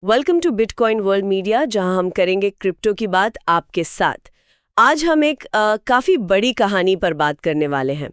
Welcome to bitcoin world media, जहां हम करेंगे क्रिप्टो की बात आपके साथ। आज हम एक काफी बड़ी कहानी पर बात करने वाले हैं।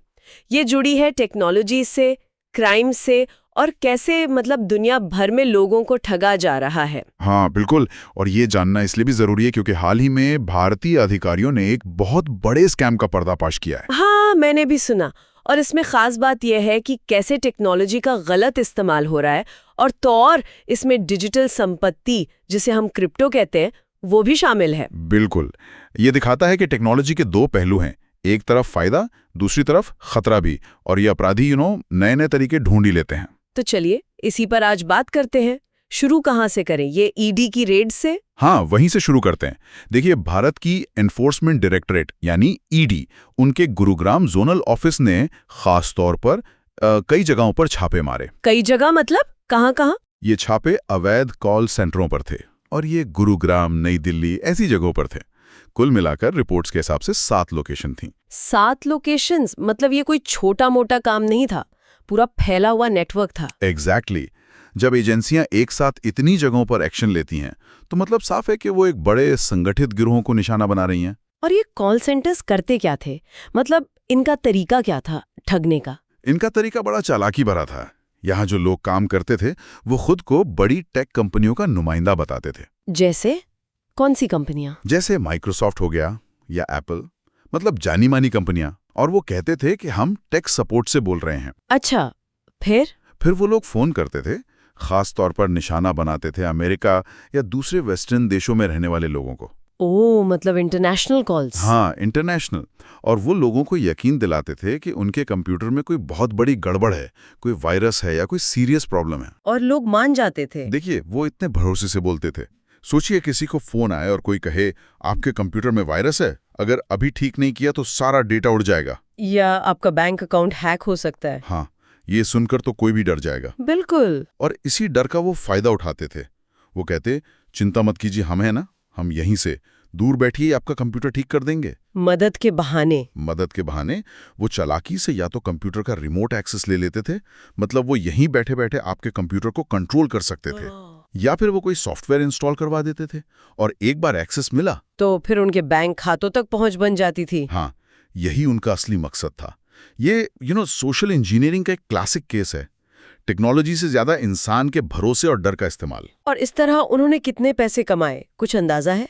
ये जुड़ी है टेक्नोलॉजी से, क्राइम से और कैसे दुनिया भर में लोगों को ठगा जा रहा है। हाँ बिल्कुल। और ये जानना इसलिए भी जरूरी है क्योंकि हाल ही में भारतीय अधिकारियों ने एक बहुत बड़े स्कैम का पर्दाफाश किया है। हाँ, मैंने भी सुना। और इसमें खास बात यह है कि कैसे टेक्नोलॉजी का गलत इस्तेमाल हो रहा है, और इसमें डिजिटल संपत्ति, जिसे हम क्रिप्टो कहते हैं, वो भी शामिल है। बिल्कुल। ये दिखाता है कि टेक्नोलॉजी के दो पहलू हैं, एक तरफ फायदा, दूसरी तरफ खतरा भी। और ये अपराधी नए नए तरीके ढूंढ ही लेते हैं। तो चलिए इसी पर आज बात करते हैं। शुरू कहाँ से करें? ये ईडी की रेड से? हाँ, वहीं से शुरू करते हैं। देखिए, भारत की एनफोर्समेंट डायरेक्टरेट यानी ईडी, उनके गुरुग्राम जोनल ऑफिस ने खास तौर पर कई जगहों पर छापे मारे। कई जगह मतलब कहाँ? ये छापे अवैध कॉल सेंटरों पर थे और ये गुरुग्राम, नई दिल्ली ऐसी जगहों पर थे। कुल मिलाकर रिपोर्ट्स के हिसाब से 7 लोकेशन थी। 7 लोकेशंस? मतलब ये कोई छोटा मोटा काम नहीं था, पूरा फैला हुआ नेटवर्क था। एग्जैक्टली। जब एजेंसियां एक साथ इतनी जगहों पर एक्शन लेती हैं तो मतलब साफ है कि वो एक बड़े संगठित गिरोहों को निशाना बना रही हैं। और ये कॉल सेंटर्स करते क्या थे? इनका तरीका क्या था ठगने का? इनका तरीका बड़ा चालाकी भरा था। यहाँ जो लोग काम करते थे वो खुद को बड़ी टेक कंपनियों का नुमाइंदा बताते थे। जैसे कौन सी कंपनियां? जैसे माइक्रोसॉफ्ट हो गया या एप्पल, मतलब जानी मानी कंपनियां। और वो कहते थे कि हम टेक सपोर्ट से बोल रहे हैं। अच्छा, फिर वो लोग फोन करते थे, खास तौर पर निशाना बनाते थे अमेरिका या दूसरे वेस्टर्न देशों में रहने वाले लोगों को। मतलब इंटरनेशनल कॉल्स? हाँ, इंटरनेशनल। और वो लोगों को यकीन दिलाते थे कि उनके कंप्यूटर में कोई बहुत बड़ी गड़बड़ है, कोई वायरस है या कोई सीरियस प्रॉब्लम है। और लोग मान जाते थे? देखिए, वो इतने भरोसे से बोलते थे। सोचिए, किसी को फोन आए और कोई कहे आपके कंप्यूटर में वायरस है, अगर अभी ठीक नहीं किया तो सारा डेटा उड़ जाएगा, या आपका बैंक अकाउंट हैक हो सकता है। हाँ, ये सुनकर तो कोई भी डर जाएगा। बिल्कुल। और इसी डर का वो फायदा उठाते थे। वो कहते, चिंता मत कीजिए, हम हैं ना, हम यहीं से दूर बैठिए आपका कंप्यूटर ठीक कर देंगे। मदद के बहाने वो चालाकी से या तो कंप्यूटर का रिमोट एक्सेस ले लेते थे, मतलब वो यहीं बैठे बैठे आपके कंप्यूटर को कंट्रोल कर सकते थे, या फिर वो कोई सॉफ्टवेयर इंस्टॉल करवा देते थे और एक बार एक्सेस मिला तो फिर उनके बैंक खातों तक पहुंच बन जाती थी। हाँ, यही उनका असली मकसद था। ये सोशल इंजीनियरिंग का एक क्लासिक केस है। टेक्नोलॉजी से ज्यादा इंसान के भरोसे और डर का इस्तेमाल। और इस तरह उन्होंने कितने पैसे कमाए, कुछ अंदाजा है?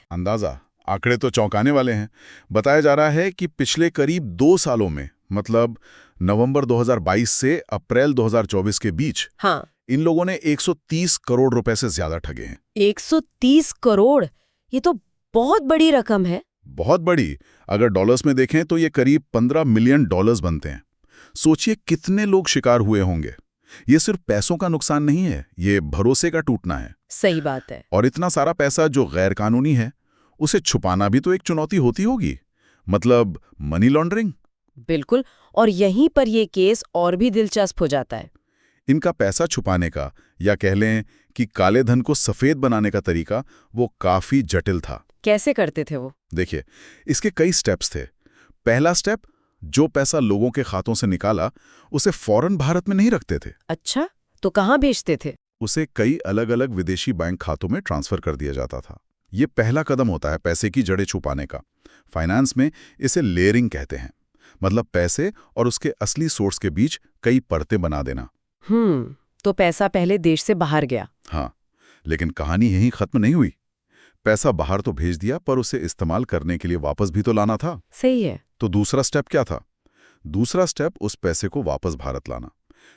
आंकड़े तो चौंकाने वाले हैं। बताया जा रहा है कि पिछले करीब 2 सालों में, मतलब नवंबर 2022 से अप्रैल 2024 के बीच, हाँ, इन लोगों ने 130 करोड़ रुपए से ज्यादा ठगे हैं। 130 करोड़? ये तो बहुत बड़ी रकम है। बहुत बड़ी। अगर डॉलर्स में देखें तो ये करीब 15 मिलियन डॉलर्स बनते हैं। सोचिए कितने लोग शिकार हुए होंगे। ये सिर्फ पैसों का नुकसान नहीं है, ये भरोसे का टूटना है। सही बात है। और इतना सारा पैसा जो गैर कानूनी है, उसे छुपाना भी तो एक चुनौती होती होगी, मतलब मनी लॉन्ड्रिंग। बिल्कुल। और यहीं पर ये केस और भी दिलचस्प हो जाता है। इनका पैसा छुपाने का, या कह लें कि काले धन को सफेद बनाने का तरीका, वो काफी जटिल था। कैसे करते थे वो? देखिए, इसके कई स्टेप्स थे। पहला स्टेप, जो पैसा लोगों के खातों से निकाला उसे फौरन भारत में नहीं रखते थे। अच्छा, तो कहाँ भेजते थे? उसे कई अलग अलग विदेशी बैंक खातों में ट्रांसफर कर दिया जाता था। ये पहला कदम होता है पैसे की जड़ें छुपाने का। फाइनेंस में इसे लेयरिंग कहते हैं, मतलब पैसे और उसके असली सोर्स के बीच कई परतें बना देना। तो पैसा पहले देश से बाहर गया। हाँ, लेकिन कहानी यहीं खत्म नहीं हुई। पैसा बाहर तो भेज दिया, पर उसे इस्तेमाल करने के लिए वापस भी तो लाना था। सही है। तो दूसरा स्टेप क्या था? दूसरा स्टेप उस पैसे को वापस भारत लाना,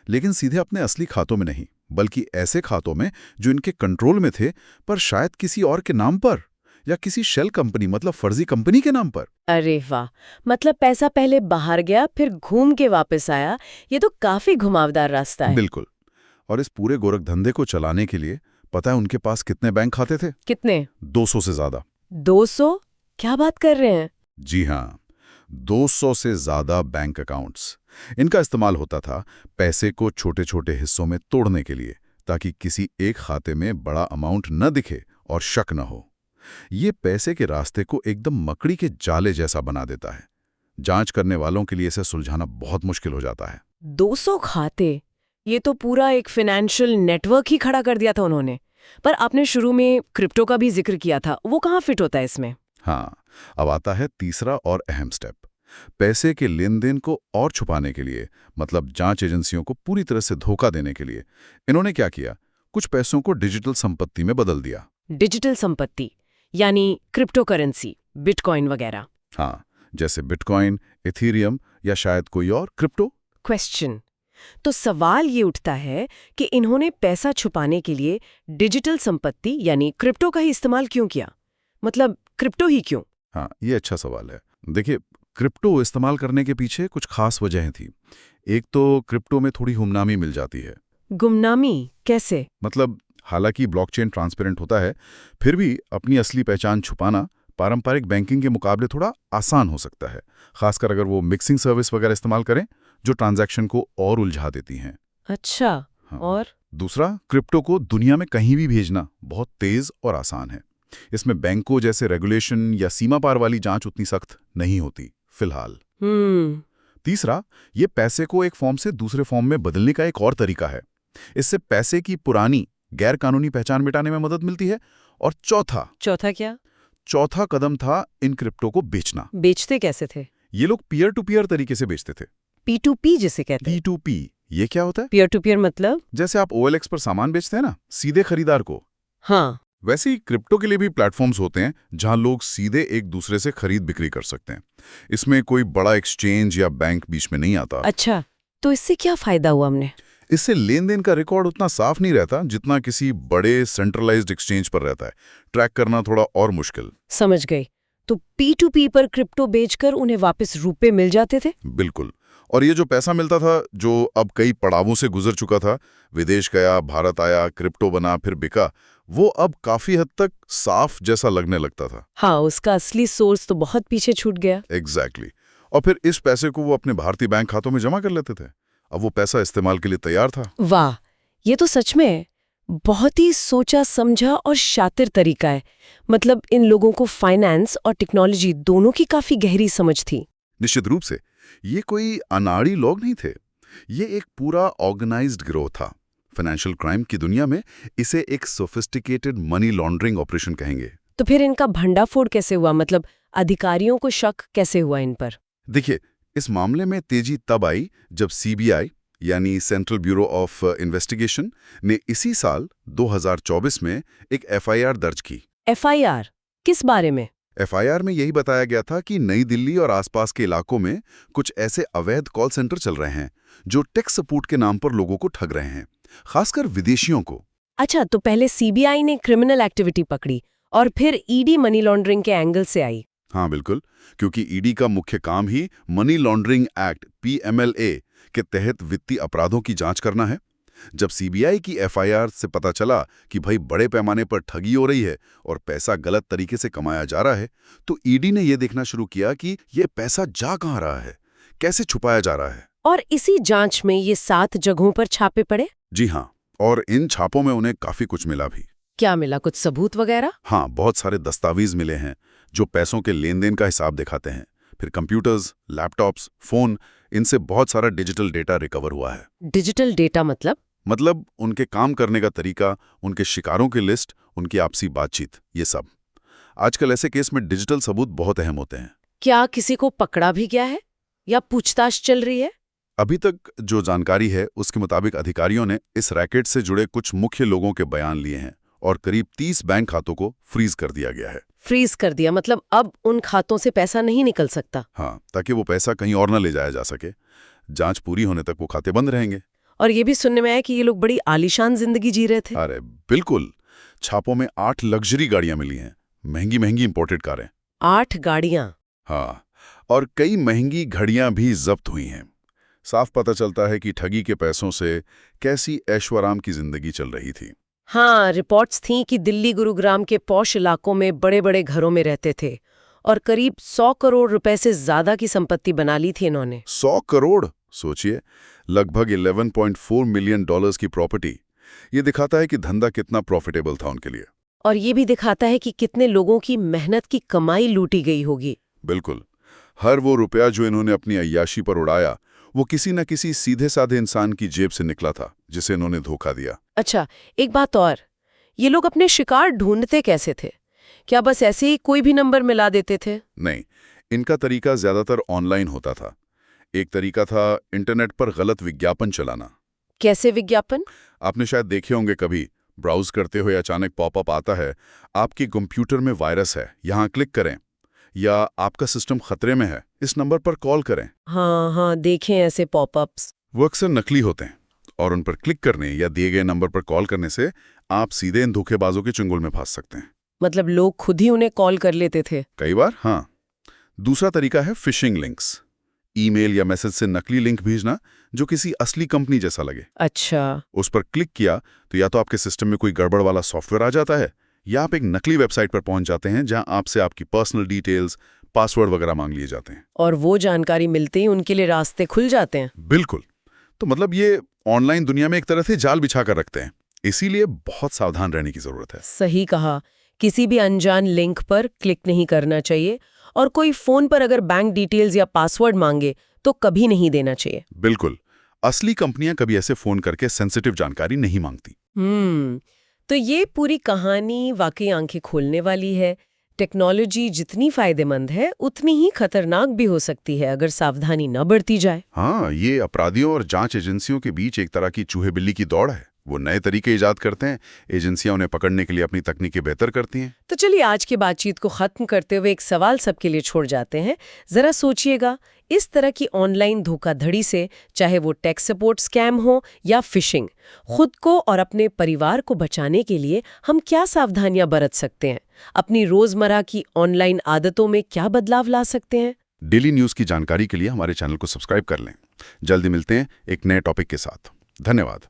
लेकिन सीधे अपने असली खातों में नहीं, बल्कि ऐसे खातों में जो इनके कंट्रोल में थे, पर शायद किसी और के नाम पर, या किसी शेल कंपनी, मतलब फर्जी कंपनी के नाम पर। अरे वाह, मतलब पैसा पहले बाहर गया फिर घूम के वापस आया। ये तो काफी घुमावदार रास्ता है। बिल्कुल। और इस पूरे गोरख धंधे को चलाने के लिए पता है उनके पास कितने बैंक खाते थे? कितने? 200 से ज्यादा। 200? क्या बात कर रहे हैं? जी हाँ, 200 से ज्यादा बैंक अकाउंट्स। इनका इस्तेमाल होता था पैसे को छोटे छोटे हिस्सों में तोड़ने के लिए, ताकि किसी एक खाते में बड़ा अमाउंट न दिखे और शक न हो। ये पैसे के रास्ते को एकदम मकड़ी के जाले जैसा बना देता है। जांच करने वालों के लिए इसे सुलझाना बहुत मुश्किल हो जाता है। 200 खाते? ये तो पूरा एक फाइनेंशियल नेटवर्क ही खड़ा कर दिया था उन्होंने। पर आपने शुरू में क्रिप्टो का भी जिक्र किया था, वो कहाँ फिट होता है इसमें? हाँ, अब आता है तीसरा और अहम स्टेप। पैसे के लेन देन को और छुपाने के लिए, मतलब जांच एजेंसियों को पूरी तरह से धोखा देने के लिए, इन्होंने क्या किया? कुछ पैसों को डिजिटल संपत्ति में बदल दिया। डिजिटल संपत्ति यानी क्रिप्टो करेंसी, बिटकॉइन वगैरह। हाँ, जैसे बिटकॉइन, इथेरियम या शायद कोई और क्रिप्टो। क्वेश्चन, तो सवाल ये उठता है कि इन्होंने पैसा छुपाने के लिए डिजिटल संपत्ति यानी क्रिप्टो का ही इस्तेमाल क्यों किया? मतलब क्रिप्टो ही क्यों? हाँ, ये अच्छा सवाल है। देखिए, क्रिप्टो इस्तेमाल करने के पीछे कुछ खास वजहें थी। एक तो क्रिप्टो में थोड़ी गुमनामी मिल जाती है। गुमनामी कैसे? मतलब हालांकि ब्लॉकचेन ट्रांसपेरेंट होता है, फिर भी अपनी असली पहचान छुपाना पारंपरिक बैंकिंग के मुकाबले थोड़ा आसान हो सकता है, खासकर अगर वो मिक्सिंग सर्विस वगैरह इस्तेमाल करें जो ट्रांजैक्शन को और उलझा देती हैं। अच्छा, हाँ। और? दूसरा, क्रिप्टो को दुनिया में कहीं भी भेजना बहुत तेज और आसान है। इसमें बैंकों जैसे रेगुलेशन या सीमा पार वाली जांच उतनी सख्त नहीं होती फिलहाल। तीसरा, ये पैसे को एक फॉर्म से दूसरे फॉर्म में बदलने का एक और तरीका है। इससे पैसे की पुरानी गैर कानूनी पहचान मिटाने में मदद मिलती है। और चौथा क्या? चौथा कदम था इन क्रिप्टो को बेचना। बेचते कैसे थे? ये लोग पीयर टू पीयर तरीके से बेचते थे। P2P जिसे कहते हैं। P2P, ये क्या होता है? पीयर टू पीयर मतलब? जैसे आप OLX पर सामान बेचते हैं ना, सीधे खरीदार को। हाँ। वैसे ही क्रिप्टो के लिए भी प्लेटफॉर्म्स होते हैं जहां लोग सीधे एक दूसरे से खरीद बिक्री कर सकते हैं। इसमें कोई बड़ा एक्सचेंज या बैंक बीच में नहीं आता। अच्छा, तो इससे क्या फायदा हुआ हमने? इससे लेन देन का रिकॉर्ड उतना साफ नहीं रहता जितना किसी बड़े सेंट्रलाइज्ड एक्सचेंज पर रहता है। ट्रैक करना थोड़ा और मुश्किल। समझ गई। तो P2P पर क्रिप्टो बेचकर उन्हें वापस रुपए मिल जाते थे? बिल्कुल। और ये जो पैसा मिलता था, जो अब कई पड़ावों से गुजर चुका था, विदेश गया, भारत आया, क्रिप्टो बना, फिर बिका, वो अब काफी हद तक साफ जैसा लगने लगता था। हाँ, उसका असली सोर्स तो बहुत पीछे छूट गया। एग्जैक्टली। और फिर इस पैसे को वो अपने भारतीय बैंक खातों में जमा कर लेते थे। अब वो पैसा इस्तेमाल के लिए तैयार था। वाह, ये तो सच में बहुत ही सोचा समझा और शातिर तरीका है। मतलब इन लोगों को फाइनेंस और टेक्नोलॉजी दोनों की काफी गहरी समझ थी। निश्चित रूप से ये कोई अनाड़ी लोग नहीं थे। ये एक पूरा ऑर्गेनाइज्ड गिरोह था। फाइनेंशियल क्राइम की दुनिया में इसे एक सोफिस्टिकेटेड मनी लॉन्ड्रिंग ऑपरेशन कहेंगे। तो फिर इनका भंडाफोड़ कैसे हुआ? मतलब अधिकारियों को शक कैसे हुआ इन पर? देखिए, इस मामले में तेजी तब आई जब CBI यानी सेंट्रल ब्यूरो ऑफ इन्वेस्टिगेशन ने इसी साल 2024 में एक FIR दर्ज की। FIR किस बारे में? FIR में यही बताया गया था कि नई दिल्ली और आसपास के इलाकों में कुछ ऐसे अवैध कॉल सेंटर चल रहे हैं जो टेक सपोर्ट के नाम पर लोगों को ठग रहे हैं, खासकर विदेशियों को। अच्छा, तो पहले CBI ने क्रिमिनल एक्टिविटी पकड़ी और फिर ED मनी लॉन्ड्रिंग के एंगल से आई। हाँ बिल्कुल, क्योंकि ED का मुख्य काम ही मनी लॉन्ड्रिंग एक्ट PMLA के तहत वित्तीय अपराधों की जांच करना है। जब CBI की FIR से पता चला कि भाई बड़े पैमाने पर ठगी हो रही है और पैसा गलत तरीके से कमाया जा रहा है, तो ED ने यह देखना शुरू किया कि ये पैसा जा कहाँ रहा है, कैसे छुपाया जा रहा है। और इसी जांच में ये 7 जगहों पर छापे पड़े? जी हाँ, और इन छापों में उन्हें काफी कुछ मिला भी। क्या मिला? कुछ सबूत वगैरह? हाँ, बहुत सारे दस्तावेज मिले हैं जो पैसों के लेन देन का हिसाब दिखाते हैं। फिर कंप्यूटर्स, लैपटॉप्स, फोन, इनसे बहुत सारा डिजिटल डेटा रिकवर हुआ है। डिजिटल डेटा मतलब उनके काम करने का तरीका, उनके शिकारों की लिस्ट, उनकी आपसी बातचीत, ये सब। आजकल ऐसे केस में डिजिटल सबूत बहुत अहम होते हैं। क्या किसी को पकड़ा भी गया है या पूछताछ चल रही है? अभी तक जो जानकारी है उसके मुताबिक अधिकारियों ने इस रैकेट से जुड़े कुछ मुख्य लोगों के बयान लिए हैं और करीब 30 बैंक खातों को फ्रीज कर दिया गया है। फ्रीज कर दिया मतलब अब उन खातों से पैसा नहीं निकल सकता? हाँ, ताकि वो पैसा कहीं और न ले जाया जा सके। जांच पूरी होने तक वो खाते बंद रहेंगे। और ये भी सुनने में आया कि ये लोग बड़ी आलीशान जिंदगी जी रहे थे। अरे बिल्कुल, छापों में 8 लग्जरी गाड़ियां मिली हैं, महंगी महंगी इंपोर्टेड कारें। 8 गाड़ियां? हाँ, और कई महंगी घड़ियां भी जब्त हुई हैं। साफ पता चलता है कि ठगी के पैसों से कैसी ऐशोआराम की जिंदगी चल रही थी। हाँ, रिपोर्ट्स थीं कि दिल्ली गुरुग्राम के पॉश इलाकों में बड़े बड़े घरों में रहते थे और करीब 100 करोड़ रुपए से ज्यादा की संपत्ति बना ली थी इन्होंने। 100 करोड़? सोचिए, लगभग $11.4 मिलियन की प्रॉपर्टी। ये दिखाता है कि धंधा कितना प्रॉफिटेबल था उनके लिए। और ये भी दिखाता है कि कितने लोगों की मेहनत की कमाई लूटी गई होगी। बिल्कुल, हर वो रुपया जो इन्होंने अपनी अय्याशी पर उड़ाया, वो किसी न किसी सीधे साधे इंसान की जेब से निकला था जिसे इन्होंने धोखा दिया। अच्छा, एक बात और, ये लोग अपने शिकार ढूंढते कैसे थे? क्या बस ऐसे ही कोई भी नंबर मिला देते थे? नहीं, इनका तरीका ज्यादातर ऑनलाइन होता था। एक तरीका था इंटरनेट पर गलत विज्ञापन चलाना। कैसे विज्ञापन? आपने शायद देखे होंगे कभी, ब्राउज करते हुए अचानक पॉपअप आता है, आपके कंप्यूटर में वायरस है, यहाँ क्लिक करें, या आपका सिस्टम खतरे में है, इस नंबर पर कॉल करें। हाँ, देखें ऐसे पॉपअप्स। वो अक्सर नकली होते हैं और उन पर क्लिक करने या दिए गए नंबर पर कॉल करने से आप सीधे इन धोखेबाजों के चंगुल में फंस सकते हैं। मतलब लोग खुद ही उन्हें कॉल कर लेते थे? कई बार, हाँ। दूसरा तरीका है फिशिंग लिंक्स। ईमेल या मैसेज से नकली लिंक भेजना जो किसी असली कंपनी जैसा लगे। अच्छा। उस पर क्लिक किया तो या तो आपके सिस्टम में कोई गड़बड़ वाला सॉफ्टवेयर आ जाता है, या आप एक नकली वेबसाइट पर पहुंच जाते हैं जहां आपसे आपकी पर्सनल डिटेल्स, पासवर्ड वगैरह मांग लिए जाते हैं। और वो जानकारी मिलते ही उनके लिए रास्ते खुल जाते हैं। बिल्कुल। तो मतलब ये ऑनलाइन दुनिया में एक तरह से जाल बिछा कर रखते हैं, इसीलिए बहुत सावधान रहने की जरूरत है। सही कहा। किसी भी अनजान लिंक पर क्लिक नहीं करना चाहिए, और कोई फोन पर अगर बैंक डिटेल्स या पासवर्ड मांगे तो कभी नहीं देना चाहिए। बिल्कुल। असली कंपनियां कभी ऐसे फोन करके सेंसिटिव जानकारी नहीं मांगती। तो ये पूरी कहानी वाकई आंखें खोलने वाली है। टेक्नोलॉजी जितनी फायदेमंद है उतनी ही खतरनाक भी हो सकती है अगर सावधानी न बरती जाए। हाँ, ये अपराधियों और जांच एजेंसियों के बीच एक तरह की चूहे बिल्ली की दौड़ है। वो नए तरीके इजाद करते हैं, एजेंसियां उन्हें पकड़ने के लिए अपनी तकनीकें बेहतर करती हैं। तो चलिए आज की बातचीत को खत्म करते हुए एक सवाल सबके लिए छोड़ जाते हैं। जरा सोचिएगा, इस तरह की ऑनलाइन धोखाधड़ी से, चाहे वो टेक सपोर्ट स्कैम हो या फिशिंग, खुद को और अपने परिवार को बचाने के लिए हम क्या सावधानियां बरत सकते हैं? अपनी रोजमर्रा की ऑनलाइन आदतों में क्या बदलाव ला सकते हैं? डेली न्यूज की जानकारी के लिए हमारे चैनल को सब्सक्राइब कर लें। जल्दी मिलते हैं एक नए टॉपिक के साथ। धन्यवाद।